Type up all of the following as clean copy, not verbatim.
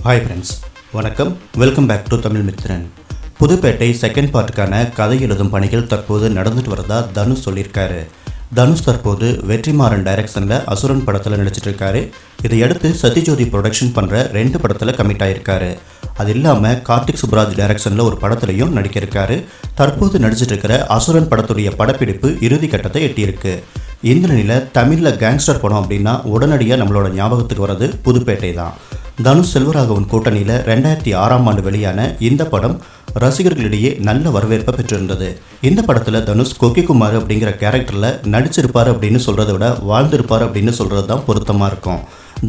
Hi friends, வணக்கம். Welcome back to Tamil Mithran. Pudhupettai second பார்ட்டுக்கான கதை எழுதும் பணிகள் தற்போது நடந்துட்டு வரதா தனுஷ் சொல்லியிருக்காரு. தனுஷ் தற்போது வெற்றிமாறன் டைரக்ஷனில் அசுரன் படத்தில் நடிச்சிட்டு இருக்காரு. இதையடுத்து சத்யஜோதி ப்ரொடக்ஷன் பண்ணுற 2 படத்தில் கமிட் ஆகியிருக்காரு. அது இல்லாமல் கார்த்திக் சுப்ராஜ் டைரக்ஷனில் ஒரு படத்துலையும் நடிக்கிருக்காரு. தற்போது நடிச்சிட்டு இருக்கிற அசுரன் படத்துடைய படப்பிடிப்பு இறுதி கட்டத்தை எட்டியிருக்கு. இந்த நிலையில் தமிழில் கேங்ஸ்டர் படம் அப்படின்னா உடனடியாக நம்மளோட ஞாபகத்துக்கு வர்றது புதுப்பேட்டை தான். தனுஷ் செல்வராகவன் கூட்டணியில் 2006ஆம் ஆண்டு வெளியான இந்த படம் ரசிகர்களிடையே நல்ல வரவேற்பை பெற்றிருந்தது. இந்த படத்தில் தனுஷ் கொக்கிக்குமார் அப்படிங்கிற கேரக்டரில் நடிச்சிருப்பார் அப்படின்னு சொல்கிறத விட வாழ்ந்திருப்பார் அப்படின்னு சொல்கிறது தான் பொருத்தமாக இருக்கும்.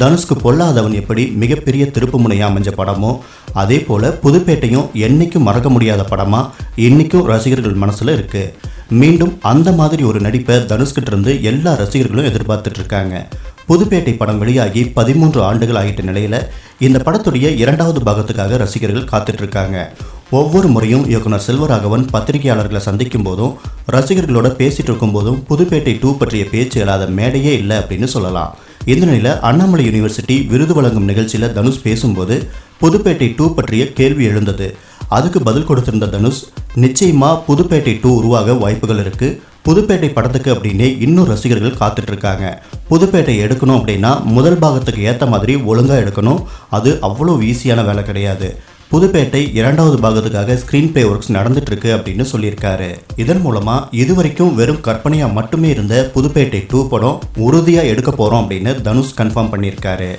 தனுஷ்க்கு பொல்லாதவன் எப்படி மிகப்பெரிய திருப்பு முனையாக அமைஞ்ச படமோ அதே போல் புதுப்பேட்டையும் என்றைக்கும் மறக்க முடியாத படமாக இன்றைக்கும் ரசிகர்கள் மனசில் இருக்குது. மீண்டும் அந்த மாதிரி ஒரு நடிப்பை தனுஷ்கிட்ட இருந்து எல்லா ரசிகர்களும் எதிர்பார்த்துட்டு இருக்காங்க. புதுப்பேட்டை படம் வெளியாகி 13 ஆண்டுகள் ஆகிட்ட நிலையில் இந்த படத்துடைய 2வது பாகத்துக்காக ரசிகர்கள் காத்துட்ருக்காங்க. ஒவ்வொரு முறையும் இயக்குனர் செல்வராகவன் பத்திரிகையாளர்களை சந்திக்கும் போதும் ரசிகர்களோட பேசிகிட்டு இருக்கும்போதும் புதுப்பேட்டை 2 பற்றிய பேச்சு இல்லாத மேடையே இல்லை அப்படின்னு சொல்லலாம். இந்த நிலையில் அண்ணாமலை யூனிவர்சிட்டி விருது வழங்கும் நிகழ்ச்சியில் தனுஷ் பேசும்போது புதுப்பேட்டை 2 பற்றிய கேள்வி எழுந்தது. அதுக்கு பதில் கொடுத்திருந்த தனுஷ், நிச்சயமாக புதுப்பேட்டை 2 உருவாக வாய்ப்புகள் இருக்குது. புதுப்பேட்டை படத்துக்கு அப்படின்னே இன்னும் ரசிகர்கள் காத்துட்ருக்காங்க. புதுப்பேட்டை எடுக்கணும் அப்படின்னா முதல் பாகத்துக்கு ஏற்ற மாதிரி ஒழுங்காக எடுக்கணும். அது அவ்வளோ ஈஸியான வேலை கிடையாது. புதுப்பேட்டை 2வது பாகத்துக்காக ஸ்க்ரீன் பிளே ஒர்க்ஸ் நடந்துட்டுருக்கு அப்படின்னு சொல்லியிருக்காரு. இதன் மூலமாக இதுவரைக்கும் வெறும் கற்பனையாக மட்டுமே இருந்த புதுப்பேட்டை 2 படம் உறுதியாக எடுக்க போகிறோம் அப்படின்னு தனுஷ் கன்ஃபார்ம் பண்ணியிருக்காரு.